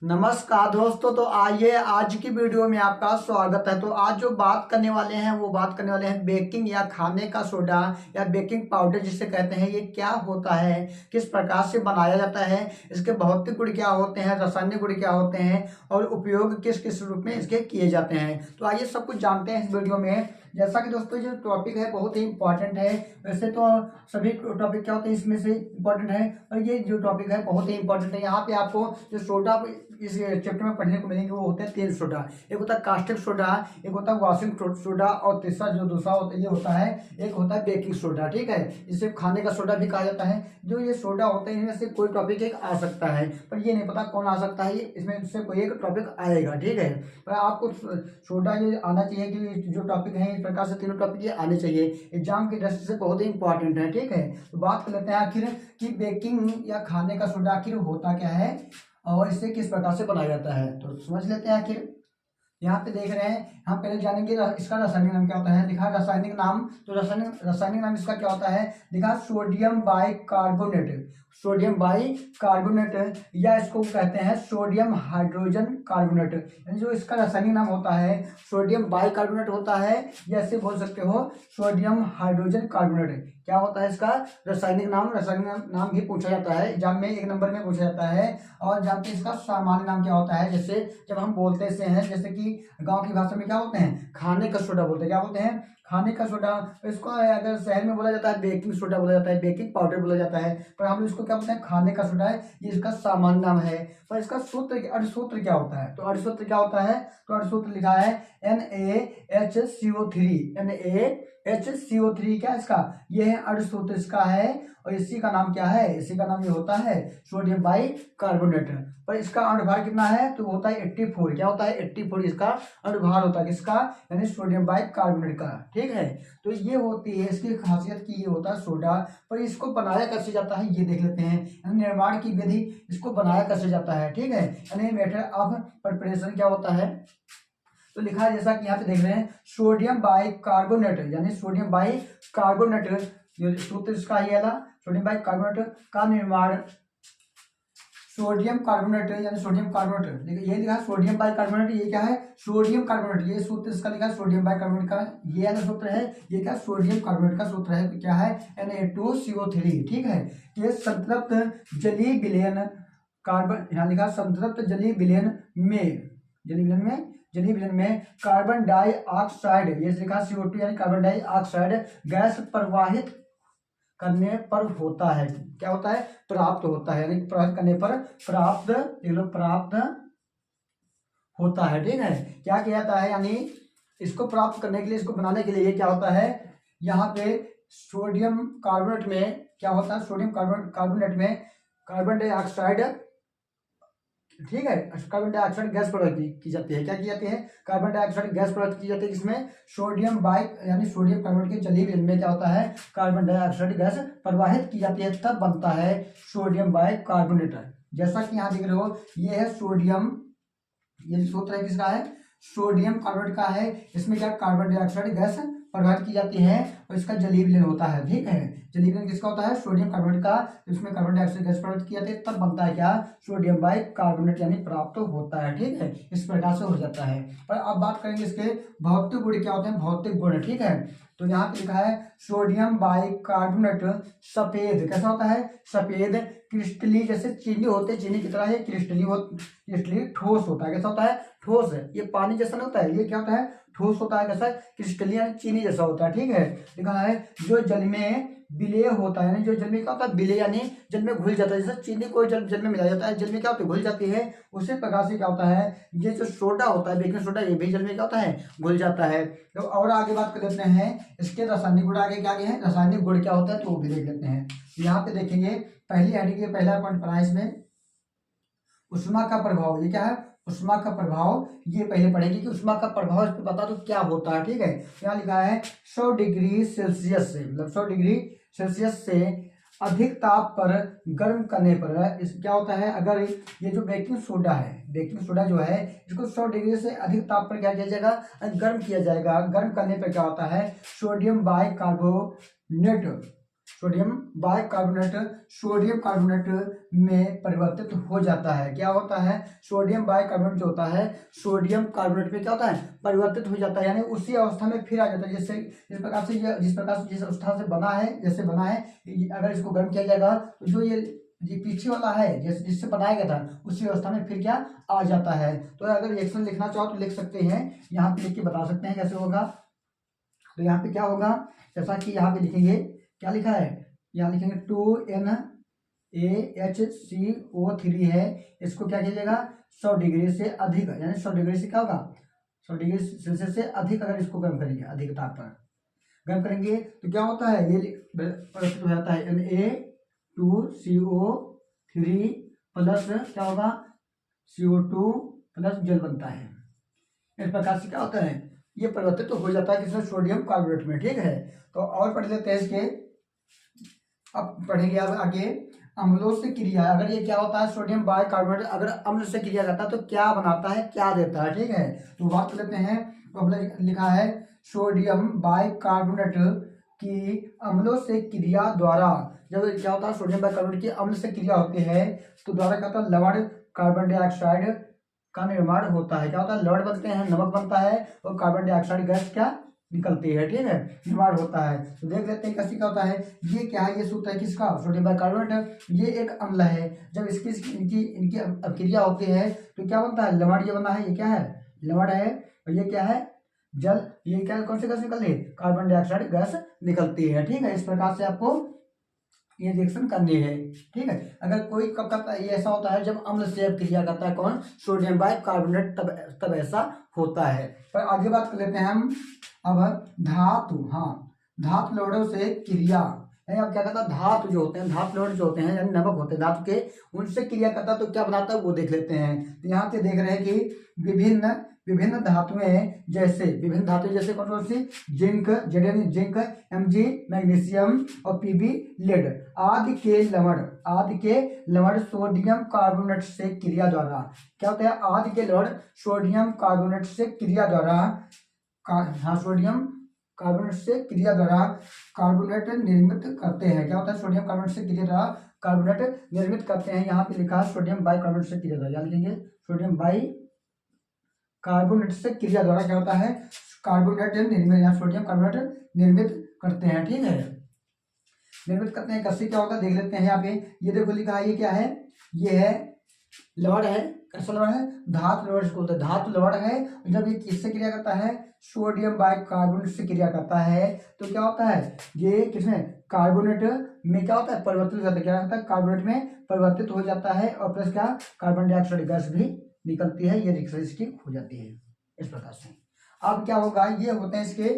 नमस्कार दोस्तों। तो आइए आज की वीडियो में आपका स्वागत है। तो आज जो बात करने वाले हैं वो बात करने वाले हैं बेकिंग या खाने का सोडा या बेकिंग पाउडर जिसे कहते हैं, ये क्या होता है, किस प्रकार से बनाया जाता है, इसके भौतिक गुण क्या होते हैं, रासायनिक गुण क्या होते हैं और उपयोग किस किस रूप में इसके किए जाते हैं। तो आइए सब कुछ जानते हैं इस वीडियो में। जैसा कि दोस्तों जो टॉपिक है बहुत ही इंपॉर्टेंट है। वैसे तो सभी टॉपिक क्या होते हैं इसमें से इंपॉर्टेंट है, और ये जो टॉपिक है बहुत ही इंपॉर्टेंट है। यहाँ पे आपको जो सोडा इस चैप्टर में पढ़ने को मिलेंगे वो होते हैं 3 सोडा। एक होता है कास्टिक सोडा, एक होता है वॉशिंग सोडा, और तीसरा जो दूसरा होता है ये होता है, एक होता है बेकिंग सोडा। ठीक है, इसे खाने का सोडा भी कहा जाता है। जो ये सोडा होते हैं इनमें से कोई टॉपिक एक आ सकता है, पर ये नहीं पता कौन आ सकता है, इसमें से कोई एक टॉपिक आएगा। ठीक है, पर आपको सोडा ये आना चाहिए कि जो टॉपिक है इस प्रकार से तीनों टॉपिक ये आने चाहिए, एग्जाम की दृष्टि से बहुत ही इंपॉर्टेंट है। ठीक है, तो बात कर लेते हैं आखिर कि बेकिंग या खाने का सोडा आखिर होता क्या है और इसे किस प्रकार से बनाया जाता है। तो समझ लेते हैं आखिर। यहाँ पे देख रहे हैं, हम पहले जानेंगे इसका रासायनिक नाम क्या होता है। लिखा रासायनिक नाम, तो रासायनिक नाम इसका क्या होता है। लिखा सोडियम बाइकार्बोनेट, सोडियम बाइकार्बोनेट, या इसको कहते हैं सोडियम हाइड्रोजन कार्बोनेट। यानी जो इसका रासायनिक नाम होता है सोडियम बाइकार्बोनेट होता है, या ऐसे बोल सकते हो सोडियम हाइड्रोजन कार्बोनेट। क्या होता है इसका रासायनिक नाम। रासायनिक नाम भी पूछा जाता है एग्जाम में, 1 नंबर में पूछा जाता है। और जानते हैं इसका सामान्य नाम क्या होता है। जैसे जब हम बोलते से हैं, जैसे कि गांव की भाषा में क्या बोलते हैं, खाने का सोडा बोलते हैं। क्या बोलते हैं, खाने का सोडा। इसको अगर शहर में बोला जाता है बेकिंग सोडा बोला जाता है, बेकिंग पाउडर बोला जाता है, पर हम इसको क्या बोलते हैं, खाने का सोडा है। ये इसका सामान्य नाम है। पर इसका सूत्र अर्धसूत्र क्या होता है, तो अर्धसूत्र क्या होता है, तो अर्धसूत्र लिखा है NaHCO3। NaHCO3 क्या इसका, ये है अर्धसूत्र इसका है। और इसी का नाम क्या है, इसी का नाम ये होता है सोडियम बाइकार्बोनेट। पर इसका अणुभार कितना है, तो होता है 84। क्या होता है, 84 इसका अणुभार होता है किसका, यानी सोडियम बाइकार्बोनेट का। ठीक है, तो ये होती है इसकी खासियत की ये होता है सोडा। पर इसको बनाया कैसे जाता है ये देख लेते हैं, यानी निर्माण की विधि, इसको बनाया कैसे जाता है। ठीक है, यानी मेथड ऑफ प्रिपरेशन क्या होता है। तो लिखा है जैसा कि यहाँ पे देख रहे हैं सोडियम बाइकार्बोनेट, यानी सोडियम बाइकार्बोनेट, जो सूत्र इसका ही है ना, सोडियम बाइकार्बोनेट का निर्माण, सोडियम कार्बोनेट यानी सोडियम कार्बोनेट। ये लिखा है सोडियम बाइकार्बोनेट, ये क्या है सोडियम कार्बोनेट। ये सूत्र इसका लिखा है सोडियम बाइकार्बोनेट का, ये वाला सूत्र है, ये क्या सोडियम कार्बोनेट का सूत्र है, क्या है Na2CO3। ठीक है, ये संतृप्त जलीय विलयन कार्बन, यहाँ लिखा संतृप्त जलीय विलयन में, जलीय विलयन में कार्बन डाइऑक्साइड, ये लिखा CO2 यानी कार्बन डाइऑक्साइड गैस प्रवाहित करने पर होता है। क्या होता है, प्राप्त होता है, यानी प्रवाहित करने पर प्राप्त होता है। ठीक है, क्या किया जाता है, यानी इसको प्राप्त करने के लिए, इसको बनाने के लिए क्या होता है, यहाँ पे सोडियम कार्बोनेट में क्या होता है, सोडियम कार्बोनेट में कार्बन डाइऑक्साइड, ठीक है, कार्बन डाइऑक्साइड गैस प्रवाहित की जाती है। क्या की जाती है, कार्बन डाइऑक्साइड गैस प्रवाहित की जाती है, किसमें, सोडियम बाइक यानी सोडियम कार्बोनेट के जलीय विलयन में क्या होता है, कार्बन डाइऑक्साइड गैस प्रवाहित की जाती है, तब बनता है सोडियम बाइकार्बोनेट। जैसा कि यहाँ देख रहे हो, ये है सोडियम, ये सूत्र है किसका है, सोडियम कार्बोनेट का है। इसमें क्या कार्बन डाइऑक्साइड गैस प्रवाहित की जाती है और इसका जलीय विलयन होता है। ठीक है, जलीय विलयन किसका होता है, सोडियम कार्बोनेट का। इसमें कार्बन डाइऑक्साइड गैस प्रवाहित की जाती है, तब बनता है क्या, सोडियम बाइकार्बोनेट, यानी प्राप्त होता है। ठीक है, इस प्रकार से हो जाता है। पर अब बात करेंगे इसके भौतिक गुण क्या होते हैं, भौतिक गुण। ठीक है, तो यहाँ पे लिखा है सोडियम बाइकार्बोनेट सफेद, कैसा होता है, सफेद क्रिस्टली, जैसे चीनी होते हैं, चीनी की तरह ये क्रिस्टली ठोस होता है। कैसा होता है, ठोस है, ये पानी जैसा नहीं होता है, ये क्या होता है, ठोस होता है। कैसा, क्रिस्टलियन चीनी जैसा होता है। ठीक है, लिखा है जो जल में विलय होता है, जो जल में क्या होता है, विलय यानी जल में घुल जाता है। जैसे चीनी को जल में मिलाया जाता है, जल में क्या होता है, घुल जाती है। उसी प्रकार से क्या होता है, ये जो सोडा होता है बेकिंग सोडा, ये भी जल में क्या होता है, घुल जाता है। तो और आगे बात कर लेते हैं इसके रासायनिक गुण, आगे क्या है, रासायनिक गुण क्या होता है, तो वो भी देख लेते हैं। यहाँ पे देखेंगे पहली हेडिंग के पहला पॉइंट पढ़ा है इसमें, उष्मा का प्रभाव। ये क्या है, उष्मा का प्रभाव, ये पहले पढ़ेंगे कि उष्मा का प्रभाव इस पर बता दो क्या होता है। ठीक है, यहाँ लिखा है 100 डिग्री सेल्सियस से, मतलब 100 डिग्री सेल्सियस से अधिक ताप पर गर्म करने पर इस क्या होता है, अगर ये जो बेकिंग सोडा है, बेकिंग सोडा जो है, इसको 100 डिग्री से अधिक ताप पर क्या किया जाएगा, गर्म किया जाएगा। गर्म करने पर क्या होता है, sodium bicarbonate sodium bicarbonate sodium carbonate में परिवर्तित हो जाता है। क्या होता है? सोडियम बाइकार्बोनेट जो होता है सोडियम कार्बोनेट में क्या होता है? परिवर्तित हो जाता है, यानी उसी अवस्था में फिर आ जाता है। जैसे जिस प्रकार से जिस अवस्था से बना है, जैसे बना है, अगर इसको गर्म किया जाएगा तो जो ये पीछे वाला है जैसे जिससे बनाया गया था उसी अवस्था में फिर क्या आ जाता है। तो अगर रिएक्शन लिखना चाहो तो लिख सकते हैं, यहाँ पे लिख के बता सकते हैं कैसे होगा। तो यहाँ पे क्या होगा, जैसा कि यहाँ पे लिखेंगे, क्या लिखा है, यहाँ लिखेंगे 2NaHCO3 है, इसको क्या कीजिएगा 100 डिग्री से अधिक, यानी 100 डिग्री से क्या होगा 100 डिग्री सेल्सियस से अधिक अगर इसको गर्म करेंगे, अधिक ताप पर गर्म करेंगे तो क्या होता है, ये परिवर्तित हो जाता है Na2CO3 प्लस क्या होगा CO2 प्लस जल बनता है। इस प्रकार से क्या होता है, ये परिवर्तित तो हो जाता है किसमें, सोडियम कार्बोनेट में। ठीक है, तो और पढ़ लेते हैं इसके। अब पढ़ेंगे अब आगे अम्लों से क्रिया। अगर ये क्या होता है सोडियम बाइकार्बोनेट अगर अम्ल से क्रिया करता है तो क्या बनाता है, क्या देता है। ठीक है, तो बात कर लेते हैं। तो हमने लिखा है सोडियम बाइकार्बोनेट की अम्लों से क्रिया द्वारा, जब क्या होता है सोडियम बाइकार्बोनेट की अम्ल से क्रिया होती है तो द्वारा क्या होता है लवण कार्बन डाइऑक्साइड का निर्माण होता है। क्या होता है, लवण बनते हैं, नमक बनता है और कार्बन डाइऑक्साइड गैस क्या निकलती है। ठीक है, निर्माण होता है। तो देख लेते हैं कैसे क्या होता है। ये क्या है, ये सूत्र है किसका, सोडियम बाइकार्बोनेट। ये एक अम्ल है, जब इसकी इनकी अभिक्रिया होती है तो क्या बनता है, लवण ये बना है, ये क्या है लवण है, और ये क्या है जल, ये क्या कौन सी गैस निकलती है, कार्बन डाइऑक्साइड गैस निकलती है। ठीक है, इस प्रकार से आपको ये रिएक्शन करनी है। ठीक है, अगर कोई कब करता है, ये ऐसा होता है जब अम्ल से क्रिया करता है कौन, सोडियम बाइकार्बोनेट, तब ऐसा होता है। पर आगे बात कर लेते हैं हम अब धातु। हाँ, धातु लवणों से क्रिया, अब क्या कहता है, धातु जो होते हैं, धातु लवण जो होते हैं यानी नमक होते हैं धातु के, उनसे क्रिया करता है तो क्या बनाता है वो देख लेते हैं। तो यहाँ पे देख रहे हैं कि विभिन्न धातुएं, जैसे विभिन्न धातुएं जैसे कौन कौन सी, जिंक, जिंक, Mg मैग्नीशियम और Pb लेड आदि के लवण सोडियम कार्बोनेट से क्रिया द्वारा, क्या होता है, आदि के लवण सोडियम कार्बोनेट से क्रिया द्वारा, सोडियम कार्बोनेट से क्रिया द्वारा कार्बोनेट निर्मित करते हैं। क्या होता है, सोडियम कार्बोनेट से क्रिया द्वारा कार्बोनेट निर्मित करते हैं। यहाँ पे लिखा है सोडियम बाइकार्बोनेट से क्रिया द्वारा, याद लिखेंगे सोडियम बाइकार्बोनेट से क्रिया द्वारा क्या होता है, कार्बोनेट निर्मित या सोडियम कार्बोनेट निर्मित करते हैं। ठीक है, निर्मित करते हैं, कैसे क्या होता है देख लेते हैं। यहाँ पे ये देखो लिखा है, ये क्या है, ये है लवण है, कैसा लवण है, धातु लवण इसको बोलते हैं, धातु लवण है। जब ये किससे क्रिया करता है, सोडियम बाइकार्बोनेट से क्रिया करता है तो क्या होता है, ये किसमें, कार्बोनेट में क्या होता है, परिवर्तित हो जाता है। क्या होता है, कार्बोनेट में परिवर्तित हो जाता है और प्लस क्या, कार्बन डाइऑक्साइड गैस भी निकलती है, ये रिएक्शन इसकी हो जाती है इस प्रकार से। अब क्या होगा, ये होते हैं इसके,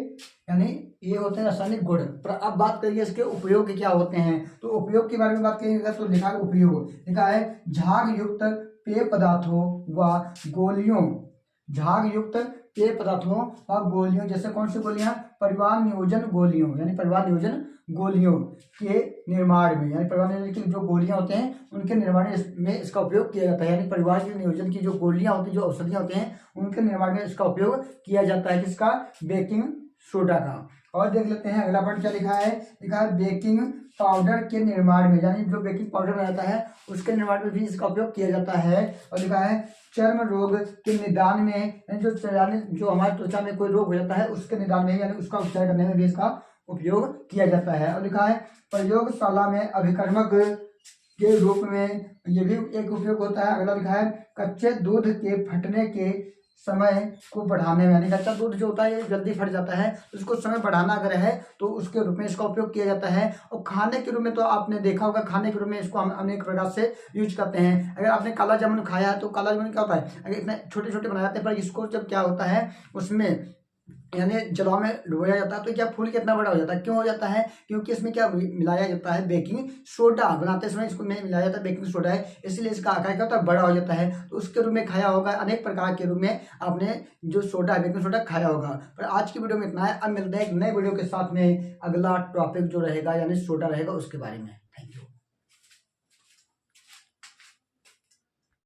यानी ये होते हैं रासायनिक गुण। पर अब बात करिए इसके उपयोग क्या होते हैं। तो उपयोग के बारे में बात करेंगे तो लिखा है उपयोग, लिखा है झाग युक्त पेय पदार्थों व गोलियों, झाग युक्त पेय पदार्थों व गोलियों, जैसे कौन सी गोलियां, परिवार नियोजन गोलियों, यानी परिवार नियोजन गोलियों के निर्माण में, यानी परिवार नियोजन की जो गोलियां होते हैं उनके निर्माण में इसका उपयोग किया जाता है। यानी परिवार के नियोजन की जो गोलियां होती हैं, जो औषधियां होती हैं, उनके निर्माण में इसका उपयोग किया जाता है। किसका, बेकिंग सोडा का। और देख लेते हैं अगला पॉइंट क्या लिखा है, लिखा है बेकिंग पाउडर के निर्माण में, यानी जो बेकिंग पाउडर बनाता है उसके निर्माण में भी इसका उपयोग किया जाता है। और लिखा है चर्म रोग के निदान में, यानी जो हमारे त्वचा में कोई रोग हो जाता है उसके निदान में, यानी उसका उपचार करने में भी इसका उपयोग किया जाता है। और लिखा है प्रयोगशाला में अभिकर्मक के रूप में ये भी एक उपयोग होता है। अगला लिखा है कच्चे दूध के फटने के समय को बढ़ाने में, यानी कच्चा दूध जो होता है ये जल्दी फट जाता है, उसको समय बढ़ाना अगर है तो उसके रूप में इसका उपयोग किया जाता है। और खाने के रूप में तो आपने देखा होगा, खाने के रूप में इसको हम अनेक प्रकार से यूज करते हैं। अगर आपने काला जामुन खाया है तो काला जामुन क्या होता है, अगर इतने छोटे छोटे बनाए जाते हैं, पर इसको जब क्या होता है उसमें यानी जलाव में डुबोया जाता है तो क्या फूल कितना बड़ा हो जाता है, क्यों हो जाता है, क्योंकि इसमें क्या मिलाया जाता है, बेकिंग सोडा बनाते समय इसको में मिलाया जाता है, बेकिंग सोडा है, इसलिए इसका आकार क्या होता है, बड़ा हो जाता है। तो उसके रूप में खाया होगा, अनेक प्रकार के रूप में आपने जो सोडा है बेकिंग सोडा खाया होगा। पर आज की वीडियो में इतना है, अब मिलते हैं एक नए वीडियो के साथ में, अगला टॉपिक जो रहेगा यानी सोडा रहेगा उसके बारे में।